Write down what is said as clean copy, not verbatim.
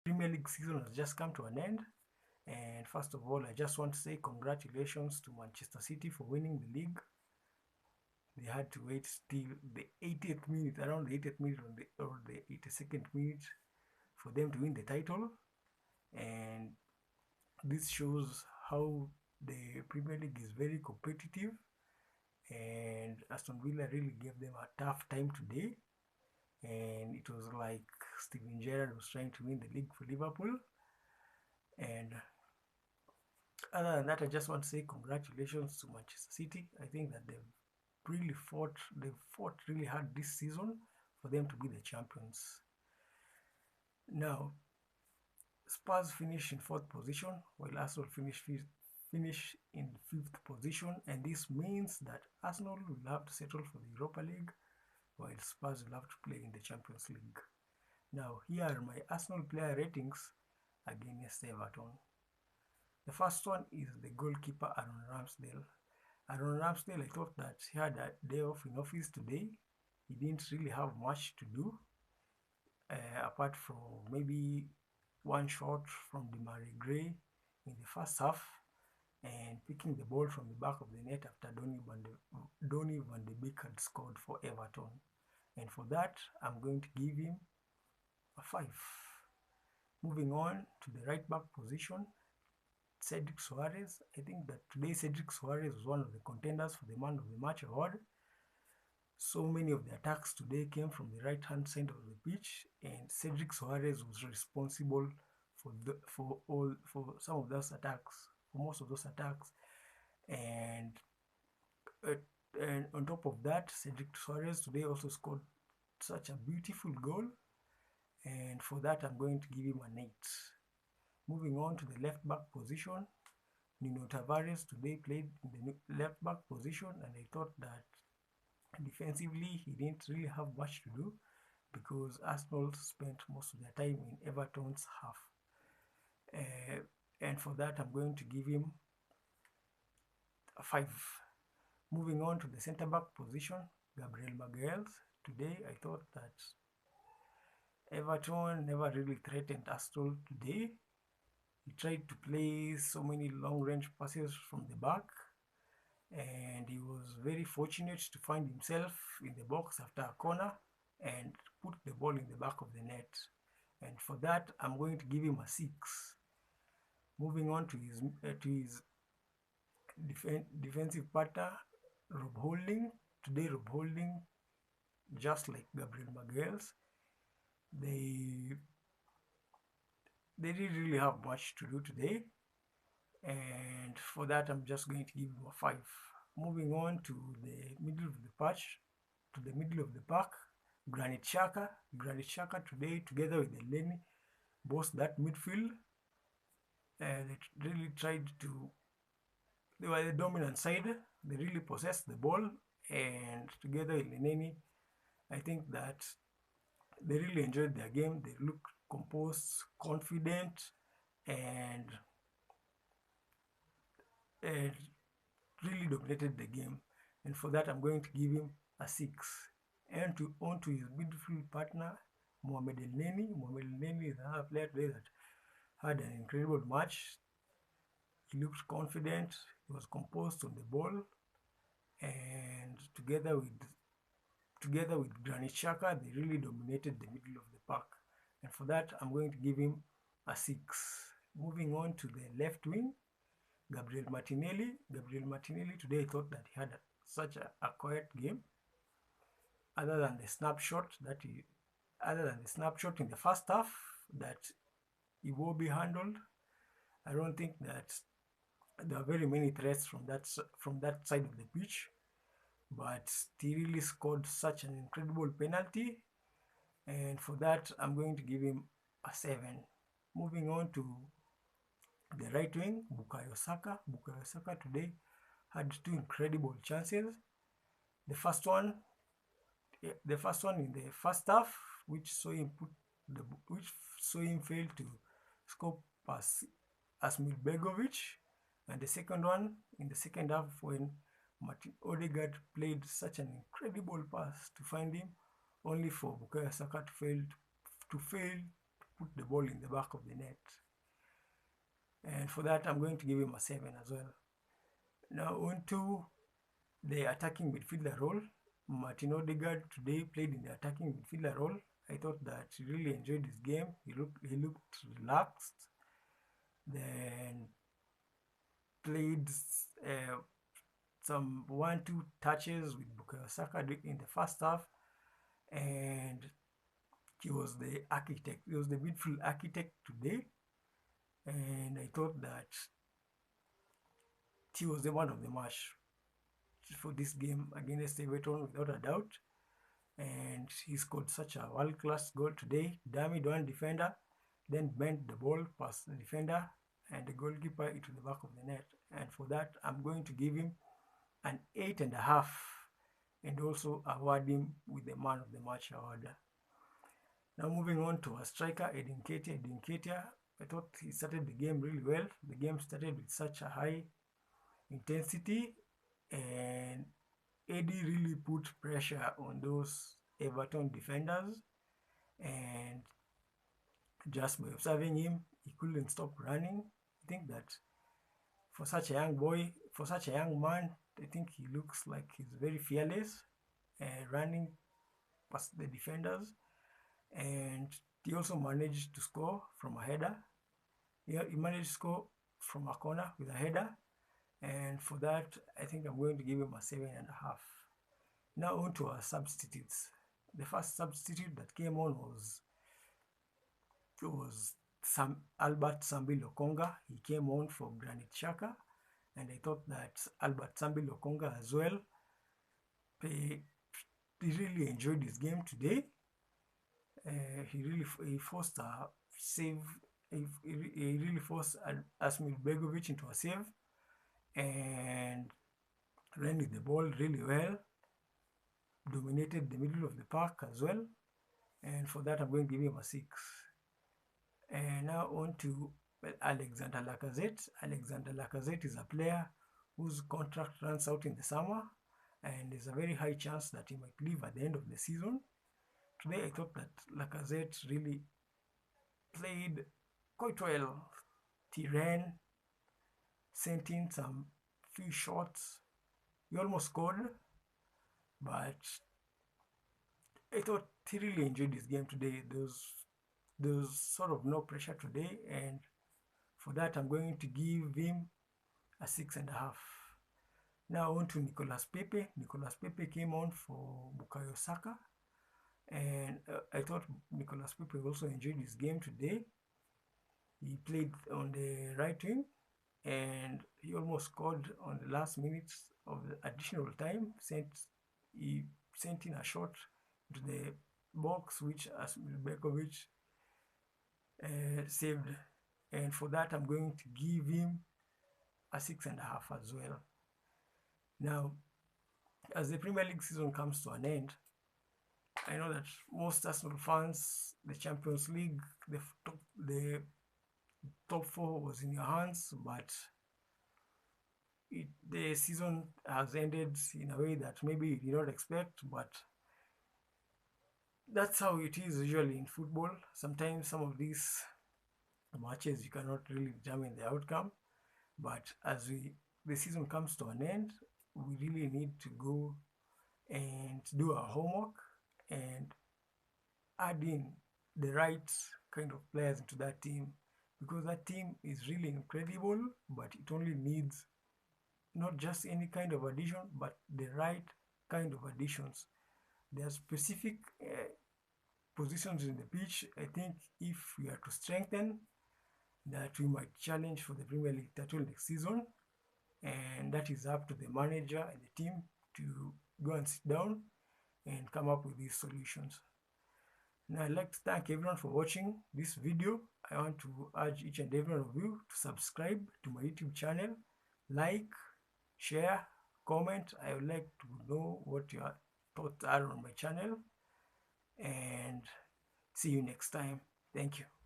Premier League season has just come to an end, and first of all, I just want to say congratulations to Manchester City for winning the league. They had to wait till the 80th minute, around the 80th minute or the 82nd minute, for them to win the title, and this shows how the Premier League is very competitive, and Aston Villa really gave them a tough time today, and it was like Steven Gerrard was trying to win the league for Liverpool. And other than that, I just want to say congratulations to Manchester City. I think that they've fought really hard this season for them to be the champions. Now, Spurs finish in 4th position, while Arsenal finish in 5th position, and this means that Arsenal will have to settle for the Europa League, while Spurs will have to play in the Champions League. Now, here are my Arsenal player ratings against Everton. The first one is the goalkeeper Aaron Ramsdale. Aaron Ramsdale, I thought that he had a day off in office today. He didn't really have much to do, apart from maybe one shot from Demarai Gray in the first half and picking the ball from the back of the net after Donny van de Beek had scored for Everton. And for that, I'm going to give him a 5. Moving on to the right back position, Cedric Soares. I think that today Cedric Soares was one of the contenders for the Man of the Match award. So many of the attacks today came from the right hand side of the pitch, and Cedric Soares was responsible for some of those attacks, for most of those attacks. And on top of that, Cedric Soares today also scored such a beautiful goal, and for that I'm going to give him an 8. Moving on to the left back position, Nuno Tavares today played in the left back position, and I thought that defensively he didn't really have much to do because Arsenal spent most of their time in Everton's half. And for that I'm going to give him a 5. Moving on to the centre back position, Gabriel Martinelli. Today I thought that Everton never really threatened Arsenal today. He tried to play so many long range passes from the back, and he was very fortunate to find himself in the box after a corner and put the ball in the back of the net. And for that, I'm going to give him a 6. Moving on to his defensive partner, Rob Holding. Today, Rob Holding, just like Gabriel Magalhaes, they didn't really have much to do today, and for that I'm just going to give him a 5. Moving on to the middle of the pack, Granite Chaka. Granite Chaka today, together with Elneny, both that midfield. They really tried to. They were the dominant side. They really possessed the ball, and together with Elneny, I think that they really enjoyed their game. They looked composed, confident, and really dominated the game. And for that, I'm going to give him a 6. And on to his midfield partner, Mohamed Elneny. Mohamed Elneny is another player today that had an incredible match. He looked confident. He was composed on the ball, and together with Granit Xhaka, they really dominated the middle of the pack. And for that, I'm going to give him a 6. Moving on to the left wing, Gabriel Martinelli. Gabriel Martinelli today, I thought that he had such a quiet game. Other than the snapshot in the first half that he will be handled, I don't think that there are very many threats from that side of the pitch. But he really scored such an incredible penalty, and for that I'm going to give him a 7. Moving on to the right wing, Bukayo Saka. Bukayo Saka today had 2 incredible chances. The first one in the first half, which saw him fail to score past Asmir Begovic, and the second one in the second half when Martin Odegaard played such an incredible pass to find him, only for Bukayo Saka to fail put the ball in the back of the net. And for that, I'm going to give him a 7 as well. Now on to the attacking midfielder role. Martin Odegaard today played in the attacking midfielder role. I thought that he really enjoyed his game. He looked relaxed. Then played some 1-2 touches with Bukayo Saka in the first half, and he was the architect. He was the midfield architect today, and I thought that he was the man of the match for this game against Everton without a doubt. And he scored such a world-class goal today. Damaged one defender, then bent the ball past the defender and the goalkeeper into the back of the net. And for that, I'm going to give him an 8.5 and also award him with the man of the match award. Now moving on to our striker, Edin Ketia. I thought he started the game really well. The game started with such a high intensity, and Eddie really put pressure on those Everton defenders, and just by observing him, he couldn't stop running. I think that for such a young boy, for such a young man, I think he looks like he's very fearless, running past the defenders. And he also managed to score from a header. He managed to score from a corner with a header, and for that, I think I'm going to give him a 7.5. Now on to our substitutes. The first substitute that came on was Albert Sambi Lokonga. He came on for Granite Chaka, and I thought that Albert Sambi Lokonga as well, he really enjoyed his game today. He forced a save. He really forced Asmir Begovic into a save, and ran with the ball really well. Dominated the middle of the park as well, and for that I'm going to give him a 6. And now on to Alexander Lacazette. Alexander Lacazette is a player whose contract runs out in the summer, and there's a very high chance that he might leave at the end of the season. Today I thought that Lacazette really played quite well. He ran, sent in some few shots. He almost scored, but I thought he really enjoyed his game today. There's sort of no pressure today, and for that I'm going to give him a 6.5. Now on to Nicolas Pepe. Nicolas Pepe came on for Bukayo Saka, and I thought Nicolas Pepe also enjoyed his game today. He played on the right wing, and he almost scored on the last minutes of the additional time. He sent in a shot to the box, which Asmir Begovic saved, and for that I'm going to give him a 6.5 as well. Now, as the Premier League season comes to an end, I know that most Arsenal fans, the Champions League, the top 4 was in your hands, but the season has ended in a way that maybe you did not expect, but that's how it is usually in football. Sometimes some of these matches you cannot really determine the outcome, but as the season comes to an end, we really need to go and do our homework and add in the right kind of players into that team, because that team is really incredible, but it only needs not just any kind of addition, but the right kind of additions. There are specific positions in the pitch, I think, if we are to strengthen, that we might challenge for the Premier League title next season, and that is up to the manager and the team to go and sit down and come up with these solutions. Now, I'd like to thank everyone for watching this video. I want to urge each and every one of you to subscribe to my YouTube channel, like, share, comment. I would like to know what your thoughts are on my channel, and see you next time. Thank you.